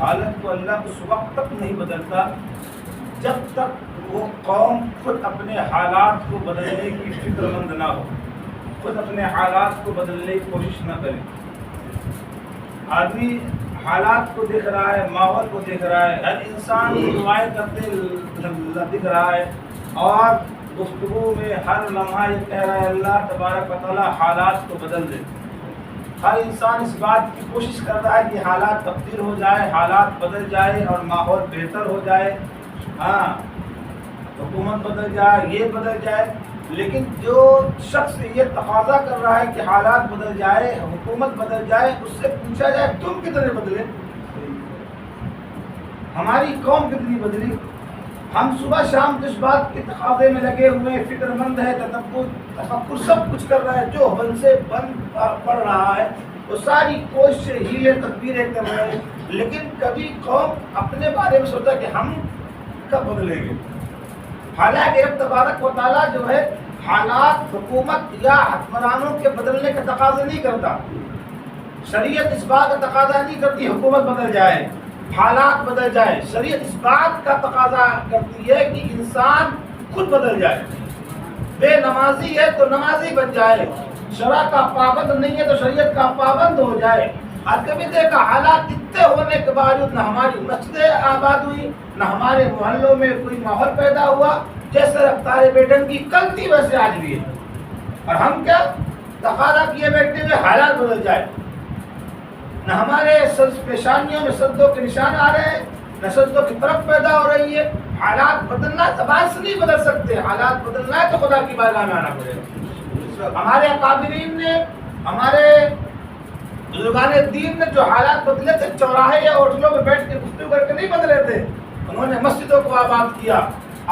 حالت کو اللہ اس وقت تک نہیں بدلتا جب تک وہ قوم خود اپنے حالات کو بدلنے کی فکر مند نہ ہو، خود اپنے حالات کو بدلنے کی کوشش نہ کرے۔ آدمی حالات کو دیکھ رہا ہے، ماحول کو دیکھ رہا ہے، ہر انسان دعائیں کرتے دکھ رہا ہے، اور گفتگو میں ہر لمحہ یہ کہہ رہا ہے اللہ تبارک و تعالیٰ حالات کو بدل دے۔ ہر انسان اس بات کی کوشش کر رہا ہے کہ حالات تبدیل ہو جائے، حالات بدل جائے اور ماحول بہتر ہو جائے، ہاں حکومت بدل جائے، یہ بدل جائے۔ لیکن جو شخص یہ تقاضا کر رہا ہے کہ حالات بدل جائے، حکومت بدل جائے، اس سے پوچھا جائے تم کتنے بدلے؟ ہماری قوم کتنی بدلی؟ ہم صبح شام جس بات کے تقاضے میں لگے ہوئے، فکر مند ہے، تفکر سب کچھ کر رہا ہے، جو بن سے بن پڑ رہا ہے وہ ساری کوششیں ہیلے تدبیریں کر رہے ہیں، لیکن کبھی قوم اپنے بارے میں سوچا کہ ہم کب بدلیں گے؟ حالانکہ رب تبارک و تعالیٰ جو ہے حالات حکومت یا حکمرانوں کے بدلنے کا تقاضا نہیں کرتا۔ شریعت اس بات کا تقاضا نہیں کرتی حکومت بدل جائے، حالات بدل جائے۔ شریعت اس بات کا تقاضا کرتی ہے کہ انسان خود بدل جائے۔ بے نمازی ہے تو نمازی بن جائے، شرع کا پابند نہیں ہے تو شریعت کا پابند ہو جائے۔ آج کبھی دیکھا حالات اتنے ہونے کے باوجود نہ ہماری مسجدیں آباد ہوئی، نہ ہمارے محلوں میں کوئی ماحول پیدا ہوا، جیسے رفتار بیٹن کی کل تھی ویسے آج بھی ہے۔ اور ہم کیا تقاضا کیے بیٹھتے ہوئے حالات بدل جائے؟ نہ ہمارے پیشانیوں میں سجدوں کے نشان آ رہے ہیں، نہ سجدوں کی طرف پیدا ہو رہی ہے۔ حالات بدلنا زبان سے نہیں بدل سکتے، حالات بدلنا ہے تو خدا کی بارگاہ میں آنا پڑے گا۔ ہمارے اکابرین نے، ہمارے بزرگان دین نے جو حالات بدلے تھے چوراہے یا ہوٹلوں میں بیٹھ کے گفتگو کر کے نہیں بدلے تھے، انہوں نے مسجدوں کو آباد کیا،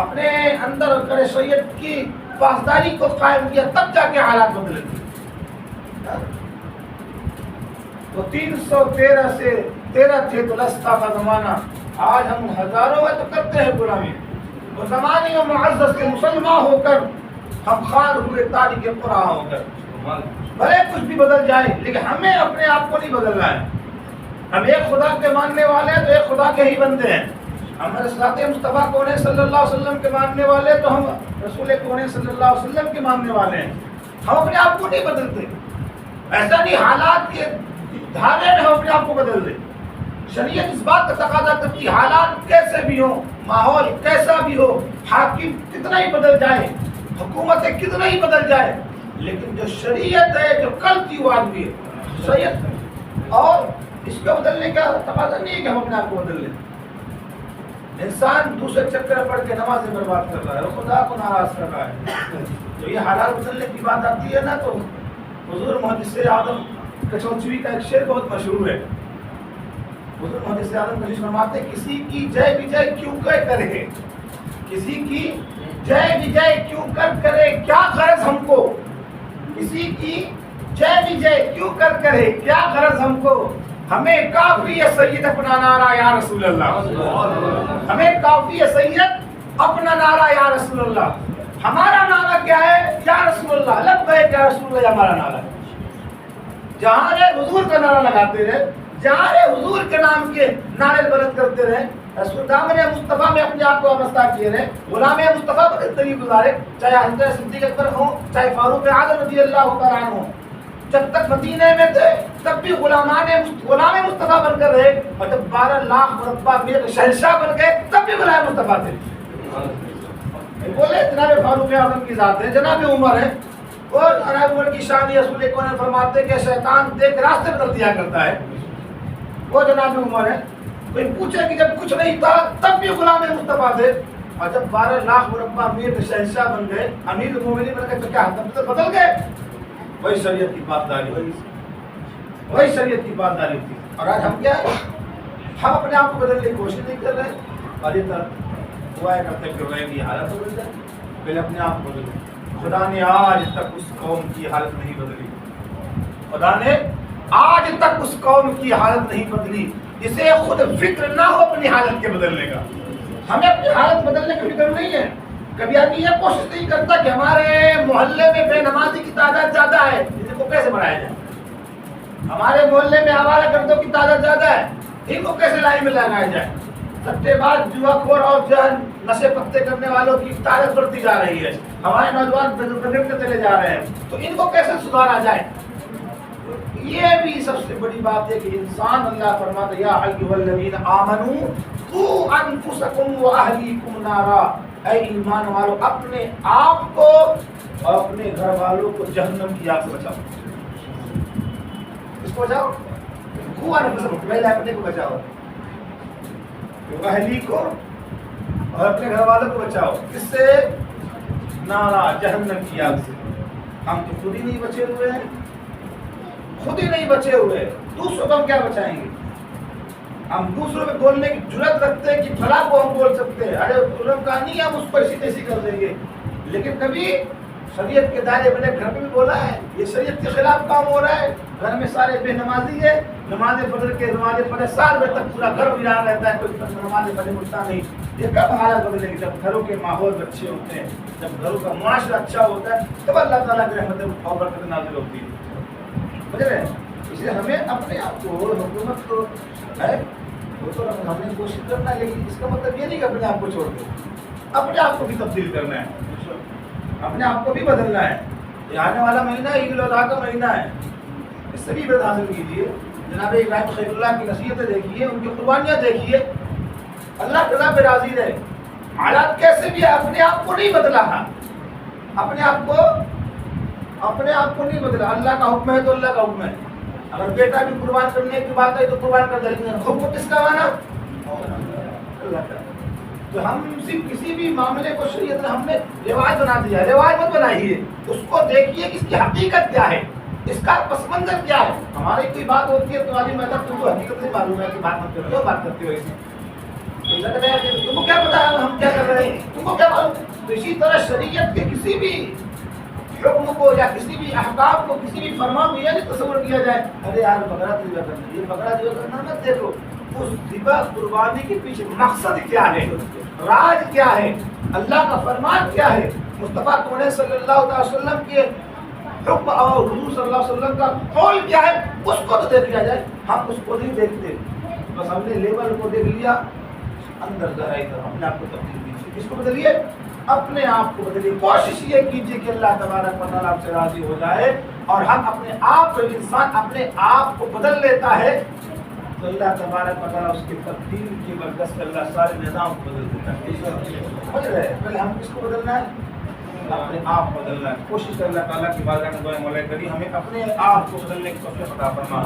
اپنے اندر کرے شریعت کی پاسداری کو قائم کیا، تب جا کے حالات بدلے تھے۔ وہ 313 سے 13 تھے تو لستا کا زمانہ، آج ہم ہزاروں ہیں تو کرتے ہیں غلامی۔ وہ زمانے میں معزز کے مسلمان ہو کر ہم خار ہوئے تاریخ قرآن ہو کر۔ بھلے کچھ بھی بدل جائے لیکن ہمیں اپنے آپ کو نہیں بدلنا ہے۔ ہم ایک خدا کے ماننے والے ہیں تو ایک خدا کے ہی بندے ہیں۔ ہم رسالت مصطفیٰ کون صلی اللہ علیہ وسلم کے ماننے والے تو ہم رسول کون صلی اللہ علیہ وسلم کے ماننے والے ہیں۔ ہم اپنے آپ کو نہیں بدلتے، ایسا نہیں حالات کے دھارے میں ہم اپنے آپ کو بدل دیں۔ شریعت اس بات کا تقاضا کرتی ہے حالات کیسے بھی ہوں، ماحول کیسا بھی ہو، حاکم کتنا ہی بدل جائے، حکومتیں کتنا ہی بدل جائے، لیکن جو شریعت ہے جو کل کی وہ آج بھی ہے شریعت ہے، اور اس کو بدلنے کا تقاضا نہیں ہے کہ ہم اپنے آپ کو بدل لیں۔ انسان دوسرے چکر پڑھ کے نمازیں برباد کر رہا ہے اور خدا کو ناراض کر رہا ہے۔ تو یہ حالات بدلنے کی بات آتی ہے نا، تو حضور محدث اعظم کچوچوی کا ایک شعر بہت مشہور ہے۔ حضور محدث اعظم کچھ فرماتے ہیں کسی کی جے وجے کیوں کر کرے، کسی کی جے وجے کیوں کر کرے کیا غرض ہم کو، کسی کی جے وجے کیوں کر کرے کیا غرض ہم کو، ہمیں کافی ہے سید اپنا نعرہ یا رسول اللہ، ہمیں کافی ہے سید اپنا نعرہ یا رسول اللہ۔ ہمارا نعرہ کیا ہے؟ یا رسول اللہ، لبیک یا رسول اللہ ہمارا نعرہ ہے۔ جہاں رہے حضور کا نعرہ لگاتے رہے، جہاں رہے حضور کے نام کے نعرے بلند کرتے رہے، رسول دامن مصطفیٰ میں اپنے آپ کو وابستہ کیے رہے، غلام مصطفیٰ پر زندگی گزارے، چاہے حضرت صدیق اکبر ہوں، چاہے فاروق اعظم رضی اللہ تعالیٰ عنہ ہوں۔ جب تک مدینے میں تھے تب بھی غلام مصطفیٰ بن کر رہے، اور جب 12 لاکھ مربع میل شہنشاہ بن گئے تب بھی غلام مصطفیٰ تھے۔ بولے جناب فاروق اعظم کی ذات ہے، جناب عمر ہے، اور جناب عمر کی شان رسول کو فرماتے کہ شیطان دیکھ راستے بدل دیا کرتا ہے، وہ جناب عمر ہے۔ کوئی پوچھے کہ جب کچھ نہیں تھا تب بھی غلام مصطفیٰ تھے، اور جب 12 لاکھ مربع میل شہنشاہ بن گئے، امیر المومنین بن گئے، تو کیا تب بدل گئے؟ وہی شریعت کی پاسداری ہوئی، وہی شریعت کی پاسداری تھی۔ اور آج ہم کیا ہے؟ ہم اپنے آپ کو بدلنے کی کوشش نہیں کر رہے، اور یہ دعائیں کرتے پھر رہے کہ حالت بدل جائے، پہلے اپنے آپ کو بدلے۔ خدا نے آج تک اس قوم کی حالت نہیں بدلی، خدا نے آج تک اس قوم کی حالت نہیں بدلی جسے خود فکر نہ ہو اپنی حالت کے بدلنے کا۔ ہمیں اپنی حالت بدلنے کی فکر نہیں ہے۔ کبھی آدمی یہ کوشش نہیں کرتا کہ ہمارے محلے میں بے نمازی کی تعداد زیادہ ہے، اس کو کیسے بڑھایا جائے۔ ہمارے محلے میں آوارہ گردوں کی تعداد زیادہ ہے، ان کو کیسے لائن میں لگایا جائے؟ سٹے باز، جوا خور اور جو ہے نشے پتے کرنے والوں کی تعداد بڑھتی جا رہی ہے، ہمارے نوجوان بگڑتے چلے جا رہے ہیں، تو ان کو کیسے سدھارا جائے؟ یہ بھی سب سے بڑی بات ہے کہ انسان، اللہ فرماتا ہے یا ایھا الذین آمنوا قوا انفسکم واہلیکم نارا، اے ایمان والو اپنے آپ کو اور اپنے گھر والوں کو جہنم کی آگ سے بچاؤ۔ اس کو بچاؤ، قوا انفسکم، پہلے اپنے کو بچاؤ، اہلی کو اور اپنے گھر والوں کو بچاؤ، کس سے؟ نارا، جہنم کی آگ سے۔ ہم تو خود ہی نہیں بچے ہوئے ہیں، خود ہی نہیں بچے ہوئے، دوسروں کو ہم کیا بچائیں گے؟ ہم دوسروں پہ بولنے کی جرات رکھتے ہیں کہ فلاں کو ہم بول سکتے ہیں، ارے ظلم کا نہیں، ہم اس کو ایسی تیسی کر دیں گے، لیکن کبھی شریعت کے دائرے میں نے گھر میں بھی بولا ہے یہ شریعت کے خلاف کام ہو رہا ہے، گھر میں سارے بے نمازی ہے، نماز فجر کے نماز پڑھے سال بھر تک پورا گھر ویران رہتا ہے، کوئی نماز پڑھے اٹھتا نہیں۔ یہ کب حالت بدلے گی؟ جب گھروں کے ماحول اچھے ہوتے ہیں، جب گھروں کا معاشرہ اچھا ہوتا ہے، تب اللہ تعالیٰ کی رحمت اور برکت نازل ہوتی ہے۔ سمجھ رہے ہیں؟ اس لیے ہمیں اپنے آپ کو، حکومت کو ہے وہ تو ہم نے کوشش کرنا ہے، لیکن اس کا مطلب یہ نہیں کہ اپنے آپ کو چھوڑ دو، اپنے آپ کو بھی تبدیل کرنا ہے، اپنے آپ کو بھی بدلنا ہے۔ یہ آنے والا مہینہ عید الاضحیٰ کا مہینہ ہے، اس سے بھی عبرت حاصل کیجیے۔ جناب ابراہیم خلیل اللہ کی نصیحتیں دیکھیے، ان کی قربانیاں دیکھیے، اللہ رضا پہ راضی رہے، حالات کیسے بھی اپنے آپ کو نہیں بدلا، اپنے آپ کو نہیں بدلا، اللہ کا حکم ہے تو اللہ کا حکم ہے۔ اگر بیٹا بھی قربان کرنے کی بات ہے تو قربان کر دیں گے، حکم کس کا مانا؟ اللہ کا۔ تو ہم صرف کسی بھی معاملے کو شریعت نے ہم نے رواج بنا دیا، رواج مت بنائیے، اس کو دیکھیے کہ اس کی حقیقت کیا ہے، اس کا پس منظر کیا ہے۔ ہماری کوئی بات ہوتی ہے تو عالم مطلب تم کو حقیقت نہیں معلوم ہے کہ بات مت کرتے ہو، بات کرتے ہو ایسے، تم کو کیا پتا ہے ہم کیا کر رہے ہیں، تم کو کیا معلوم؟ تو اسی طرح شریعت کے کسی بھی حکم کو یا کسی بھی احکام کو، کسی بھی فرمان کو یہ نہیں تصور کیا جائے ارے یار بکرا ذبح کرنا، یہ بکرا ذبح کرنا مت دیکھو، اس ذبح قربانی کے پیچھے مقصد کیا ہے، راز کیا ہے، اللہ کا فرمان کیا ہے، مصطفیٰ کون صلی اللہ علیہ وسلم کے حکم اور حضور صلی اللہ علیہ وسلم کا قول کیا ہے، اس کو تو دیکھ لیا جائے۔ ہم اس کو نہیں دیکھتے، بس ہم نے لیبل کو دیکھ لیا، اندر ذرائع اپنے آپ کو تبدیل کیجیے، اس کو بدلیے، اپنے آپ کو بدلیے، کوشش یہ کیجیے کہ اللہ تبارک و تعالیٰ آپ سے راضی ہو جائے، اور ہم اپنے آپ کو، انسان اپنے آپ کو بدل لیتا ہے تو اللہ تبارک و تعالیٰ اس کی تبدیل کی برکت سے اللہ سارے نظام کو بدل دیتا ہے۔ سمجھ رہے ہیں؟ پہلے ہم کس کو بدلنا ہے؟ اپنے آپ بدلنا ہے۔ کوشش کر اللہ تعالیٰ کی بارگاہ میں دعائیں مولا کریم ہمیں اپنے آپ کو بدلنے کی توفیق عطا فرما۔